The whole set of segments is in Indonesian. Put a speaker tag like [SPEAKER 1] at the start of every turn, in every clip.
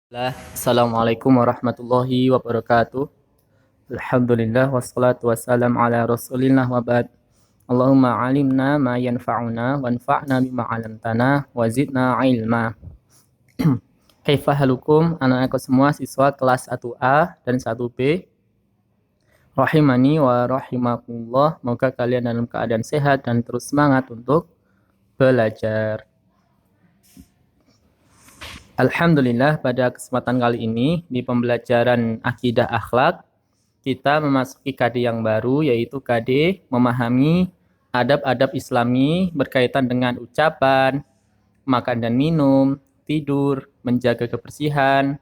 [SPEAKER 1] Assalamualaikum warahmatullahi wabarakatuh. Alhamdulillah wassalatu wassalam ala rasulillah wa ba'd. Allahumma alimna ma yanfa'una wanfa'na bima 'allamtana wa zidna ilma. Kaifa halukum anak-anakku semua siswa kelas 1A dan 1B. Rahimani wa rahimakumullah. Moga kalian dalam keadaan sehat dan terus semangat untuk belajar. Alhamdulillah pada kesempatan kali ini di pembelajaran akidah akhlak kita memasuki KD yang baru yaitu KD memahami adab-adab Islami berkaitan dengan ucapan, makan dan minum, tidur, menjaga kebersihan,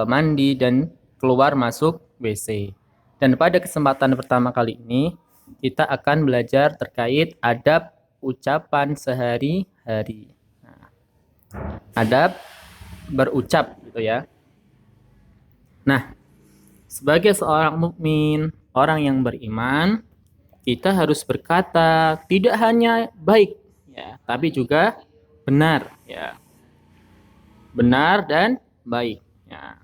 [SPEAKER 1] mandi dan keluar masuk WC. Dan pada kesempatan pertama kali ini kita akan belajar terkait adab ucapan sehari-hari. Adab berucap gitu ya. Nah, sebagai seorang mukmin, orang yang beriman, kita harus berkata tidak hanya baik ya, tapi juga benar ya. Benar dan baik ya.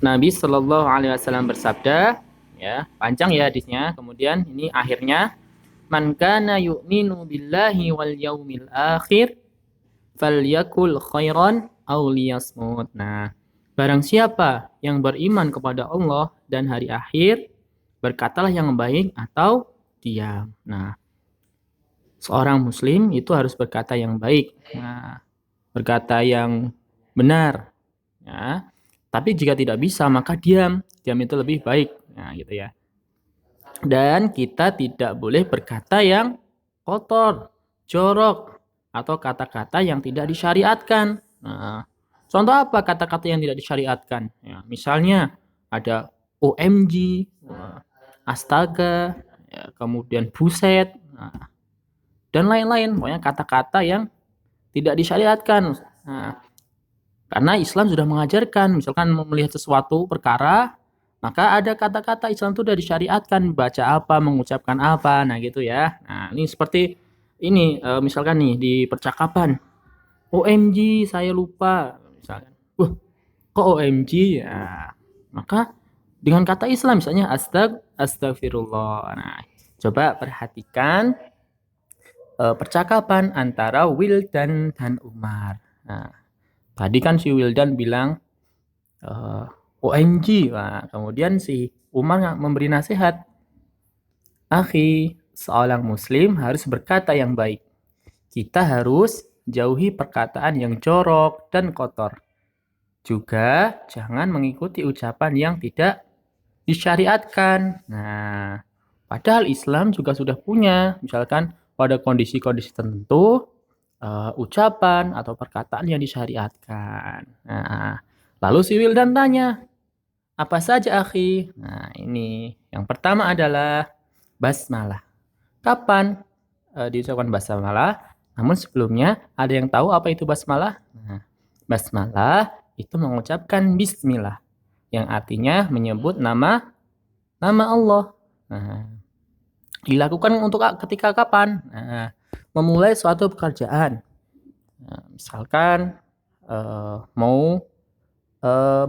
[SPEAKER 1] Nabi Shallallahu alaihi wasallam bersabda ya, panjang ya hadisnya. Kemudian ini akhirnya man kana yu'minu billahi wal yaumil akhir falyakul khairan aw liyasmut. Nah, barang siapa yang beriman kepada Allah dan hari akhir, berkatalah yang baik atau diam. Nah, seorang muslim itu harus berkata yang baik. Nah, berkata yang benar. Ya. Tapi jika tidak bisa, maka diam. Diam itu lebih baik. Nah, gitu ya. Dan kita tidak boleh berkata yang kotor, jorok, atau kata-kata yang tidak disyariatkan. Nah, contoh apa kata-kata yang tidak disyariatkan? Ya, misalnya ada OMG, astaga, ya, kemudian buset, nah, dan lain-lain. Pokoknya kata-kata yang tidak disyariatkan. Nah, karena Islam sudah mengajarkan, misalkan melihat sesuatu perkara, maka ada kata-kata Islam itu sudah disyariatkan, baca apa, mengucapkan apa, nah gitu ya. Nah, ini seperti ini misalkan nih di percakapan, OMG saya lupa misalkan, kok OMG ya, maka dengan kata Islam misalnya astagfirullah. Nah, coba perhatikan percakapan antara Wildan dan Umar. Nah, tadi kan si Wildan bilang OMG, nah, kemudian si Umar memberi nasihat, akhi, seorang muslim harus berkata yang baik. Kita harus jauhi perkataan yang jorok dan kotor. Juga jangan mengikuti ucapan yang tidak disyariatkan. Nah, padahal Islam juga sudah punya, misalkan pada kondisi-kondisi tertentu, ucapan atau perkataan yang disyariatkan. Nah, lalu si Wildan tanya, apa saja akhi? Nah, ini yang pertama adalah basmalah. Kapan diucapkan basmalah? Namun sebelumnya ada yang tahu apa itu basmalah? Nah, basmalah itu mengucapkan bismillah yang artinya menyebut nama Allah. Nah, dilakukan untuk ketika kapan? Nah, memulai suatu pekerjaan. Nah, misalkan mau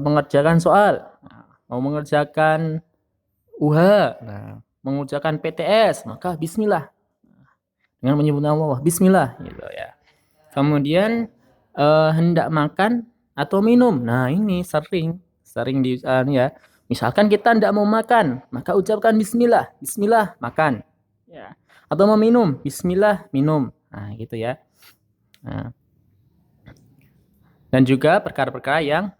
[SPEAKER 1] mengerjakan soal, mau mengerjakan UH, nah, mengerjakan PTS, maka bismillah. Dengan menyebut nama Allah, bismillah gitu ya. Kemudian hendak makan atau minum. Nah, ini sering di ya. Misalkan kita hendak mau makan, maka ucapkan bismillah, bismillah makan. Ya. Atau mau minum, bismillah minum. Nah, gitu ya. Nah. Dan juga perkara-perkara yang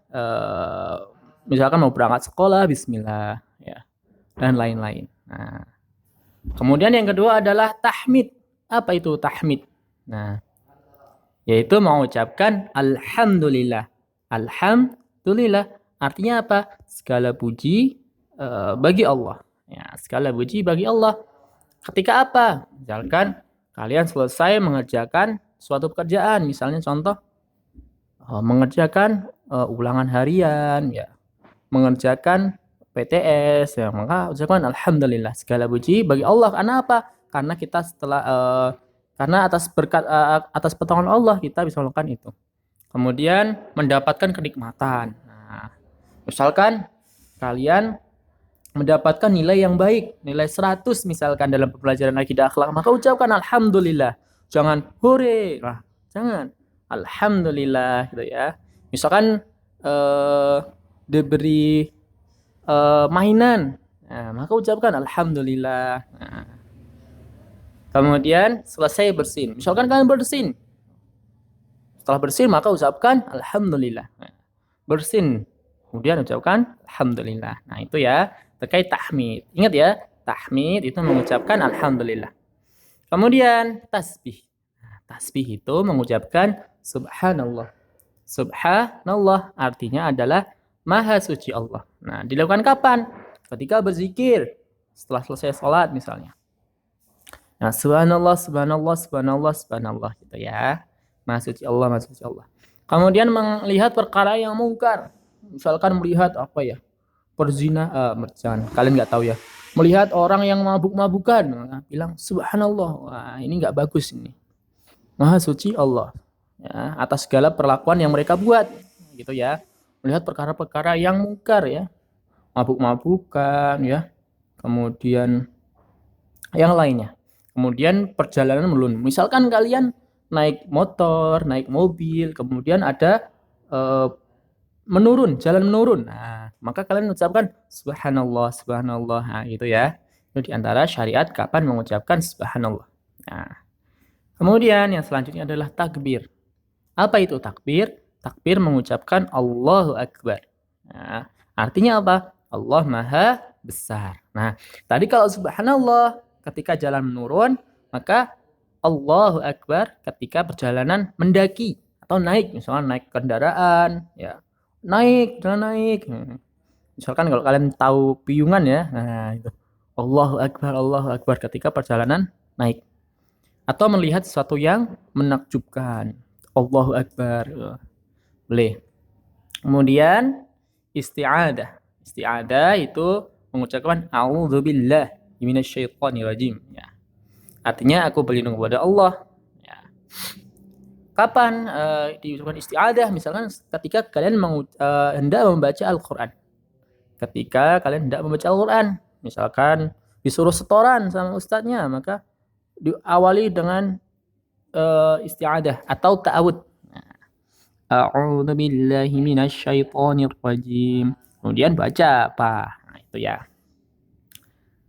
[SPEAKER 1] misalkan mau berangkat sekolah, bismillah ya. Dan lain-lain. Nah, kemudian yang kedua adalah tahmid. Apa itu tahmid? Nah, yaitu mengucapkan alhamdulillah. Alhamdulillah artinya apa? Segala puji bagi Allah. Ya, segala puji bagi Allah. Ketika apa? Misalkan kalian selesai mengerjakan suatu pekerjaan, misalnya contoh mengerjakan ulangan harian, ya, mengerjakan PTS, ya, maka ucapkan alhamdulillah, segala puji bagi Allah. Karena apa? Karena kita setelah karena atas berkat atas pertolongan Allah kita bisa melakukan itu. Kemudian mendapatkan kenikmatan. Nah, misalkan kalian mendapatkan nilai yang baik, nilai 100 misalkan dalam pembelajaran akidah akhlak, maka ucapkan alhamdulillah. Jangan hore. Nah, jangan. Alhamdulillah gitu ya. Misalkan diberi mainan. Nah, maka ucapkan alhamdulillah. Nah, kemudian selesai bersin. Misalkan kalian bersin. Setelah bersin maka ucapkan alhamdulillah. Nah, bersin. Kemudian ucapkan alhamdulillah. Nah, itu ya terkait tahmid. Ingat ya, tahmid itu mengucapkan alhamdulillah. Kemudian tasbih. Nah, tasbih itu mengucapkan subhanallah. Subhanallah artinya adalah maha suci Allah. Nah, dilakukan kapan? Ketika berzikir setelah selesai sholat misalnya. Nah, subhanallah, subhanallah, subhanallah, subhanallah gitu ya. Maha suci Allah, maha suci Allah. Kemudian melihat perkara yang mungkar. Misalkan melihat apa ya? Jangan, kalian nggak tahu ya. Melihat orang yang mabuk-mabukan, bilang subhanallah. Wah, ini nggak bagus ini. Maha suci Allah. Ya, atas segala perlakuan yang mereka buat, gitu ya. Melihat perkara-perkara yang mungkar ya. Mabuk-mabukan ya. Kemudian yang lainnya. Kemudian perjalanan melun. Misalkan kalian naik motor, naik mobil, kemudian ada menurun, jalan menurun. Nah, maka kalian ucapkan subhanallah, subhanallah. Nah, gitu ya. Itu diantara syariat kapan mengucapkan subhanallah. Nah, kemudian yang selanjutnya adalah takbir. Apa itu takbir? Takbir mengucapkan Allahu Akbar. Nah, artinya apa? Allah Maha Besar. Nah, tadi kalau subhanallah ketika jalan menurun, maka Allahu Akbar ketika perjalanan mendaki atau naik, misalnya naik kendaraan, ya. Jalan naik. Misalkan kalau kalian tahu piungan ya, nah itu. Allahu Akbar ketika perjalanan naik. Atau melihat sesuatu yang menakjubkan. Allahu Akbar. Boleh. Kemudian isti'adah. Isti'adah itu mengucapkan a'udzubillah minasyaitonirrajim ya. Artinya aku berlindung kepada Allah ya. Kapan diucapkan isti'adah? Misalkan ketika kalian hendak membaca Al-Qur'an. Ketika kalian hendak membaca Al-Qur'an, misalkan disuruh setoran sama ustadznya, maka diawali dengan isti'adah atau ta'awud. A'udzu billahi minasyaitonir rajim. Kemudian baca apa? Nah, itu ya.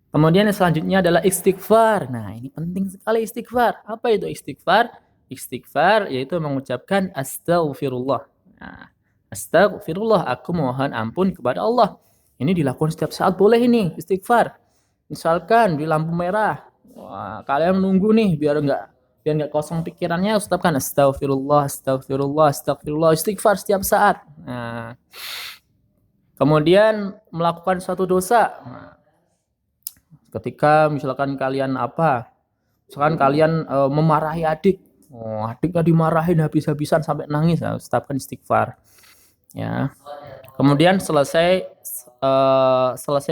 [SPEAKER 1] Kemudian yang selanjutnya adalah istighfar. Nah, ini penting sekali istighfar. Apa itu istighfar? Istighfar yaitu mengucapkan astaghfirullah. Nah, astaghfirullah, aku mohon ampun kepada Allah. Ini dilakukan setiap saat boleh ini istighfar. Misalkan di lampu merah, wah, kalian menunggu nih biar nggak kosong pikirannya, ucapkan astaghfirullah, astaghfirullah, astaghfirullah, istighfar setiap saat. Nah, kemudian melakukan suatu dosa. Nah, ketika misalkan kalian memarahi adik, adiknya dimarahin habis-habisan sampai nangis, nah, ucapkan istighfar. Ya. Kemudian selesai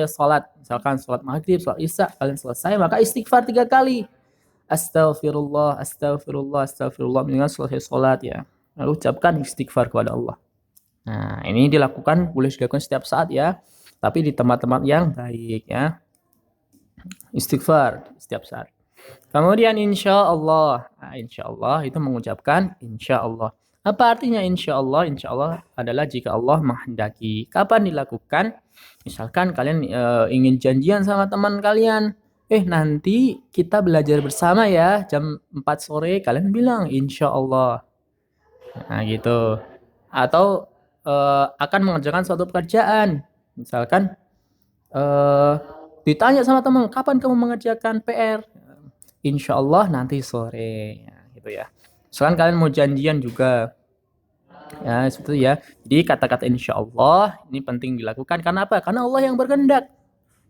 [SPEAKER 1] sholat, misalkan sholat maghrib, sholat isya, kalian selesai, maka istighfar 3 kali. Astaghfirullah, astaghfirullah, astaghfirullah, dengan selesai sholat ya. Lalu ucapkan istighfar kepada Allah. Nah, ini boleh dilakukan setiap saat ya, tapi di tempat-tempat yang baik ya. Istighfar setiap saat. Kemudian insya Allah. Nah, insya Allah itu mengucapkan insya Allah. Apa artinya insya Allah? Insya Allah adalah jika Allah menghendaki. Kapan dilakukan? Misalkan kalian ingin janjian sama teman kalian. Nanti kita belajar bersama ya jam 4 sore. Kalian bilang insya Allah. Nah gitu. Atau akan mengerjakan suatu pekerjaan. Misalkan ditanya sama teman, kapan kamu mengerjakan PR? Insya Allah nanti sore. Ya, gitu ya. Misalkan kalian mau janjian juga. Ya, seperti itu ya. Jadi kata-kata insya Allah ini penting dilakukan. Karena apa? Karena Allah yang berkehendak.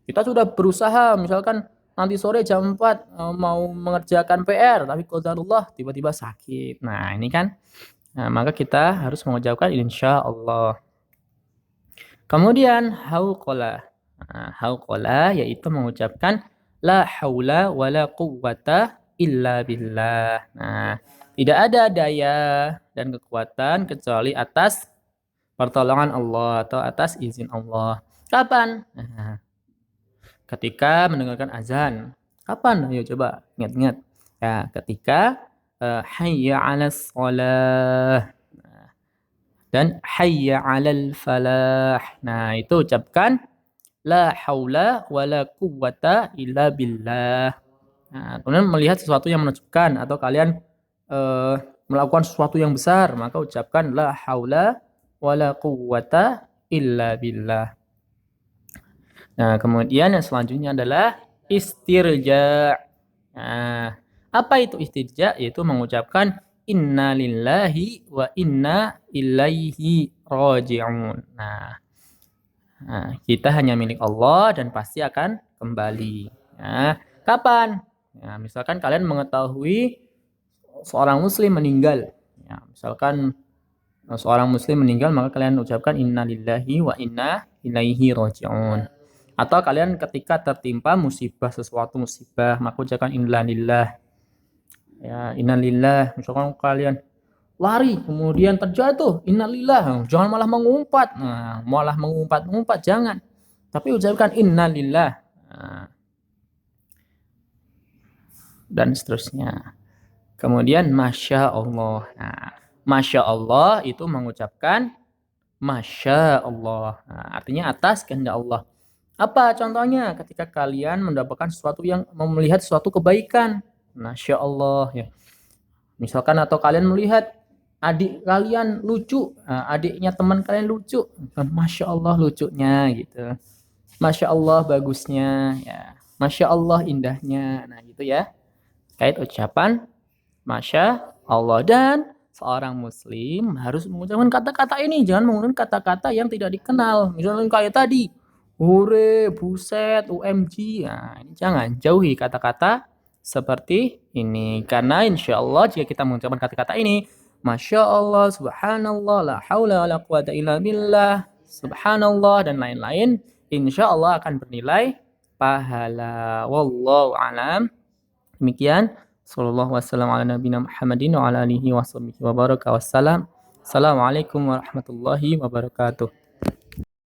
[SPEAKER 1] Kita sudah berusaha, misalkan nanti sore jam 4 mau mengerjakan PR, tapi qadarullah tiba-tiba sakit. Nah, ini kan. Nah, maka kita harus mengucapkan insya Allah. Kemudian hauqalah. Nah, hauqalah yaitu mengucapkan la haula wala quwwata illa billah. Nah, Tidak ada daya dan kekuatan kecuali atas pertolongan Allah atau atas izin Allah. Kapan? Nah, ketika mendengarkan azan. Kapan? Ayo coba ingat-ingat. Ya, ketika hayya 'alas shalah dan hayya 'alal falah. Nah, itu ucapkan la haula wala quwwata illa billah. Nah, kemudian melihat sesuatu yang menakjubkan atau kalian melakukan sesuatu yang besar, maka ucapkan la haula wala quwwata illa billah. Nah, kemudian yang selanjutnya adalah istirja. Nah, apa itu istirja? Yaitu mengucapkan inna lillahi wa inna ilaihi raji'un. Nah, kita hanya milik Allah dan pasti akan kembali. Nah, kapan? Nah, misalkan kalian mengetahui seorang muslim meninggal. Ya, misalkan seorang muslim meninggal, maka kalian ucapkan inna lillahi wa inna ilaihi raji'un. Atau kalian ketika tertimpa musibah, sesuatu musibah, maka ucapkan inna lillah. Ya, inna lillah. Misalkan kalian lari kemudian terjatuh, innalillah. Jangan malah mengumpat. Nah, malah mengumpat-ngumpat jangan. Tapi ucapkan innalillah. Nah, dan seterusnya. Kemudian masya Allah. Nah, masya Allah itu mengucapkan masya Allah. Nah, artinya atas kehendak Allah. Apa contohnya? Ketika kalian mendapatkan sesuatu yang melihat suatu kebaikan. Masya Allah ya. Misalkan atau kalian melihat adik kalian lucu, adiknya teman kalian lucu, masya Allah lucunya gitu, masya Allah bagusnya, ya, masya Allah indahnya, nah gitu ya. Kait ucapan masya Allah dan seorang muslim harus mengucapkan kata-kata ini, jangan menggunakan kata-kata yang tidak dikenal, misalnya kayak tadi, hore, buset, UMG, nah ini jangan, jauhi kata-kata seperti ini. Karena insya Allah jika kita mengucapkan kata-kata ini, Masya Allah, Subhanallah, la haula wa la quwata illa billah, Subhanallah, dan lain-lain, insya Allah akan bernilai pahala. Wallahu alam. Demikian. Sallallahu wasallam ala nabiyina Muhammadin wa ala alihi wa sahbihi wa baraka wassalam. Assalamualaikum warahmatullahi wabarakatuh.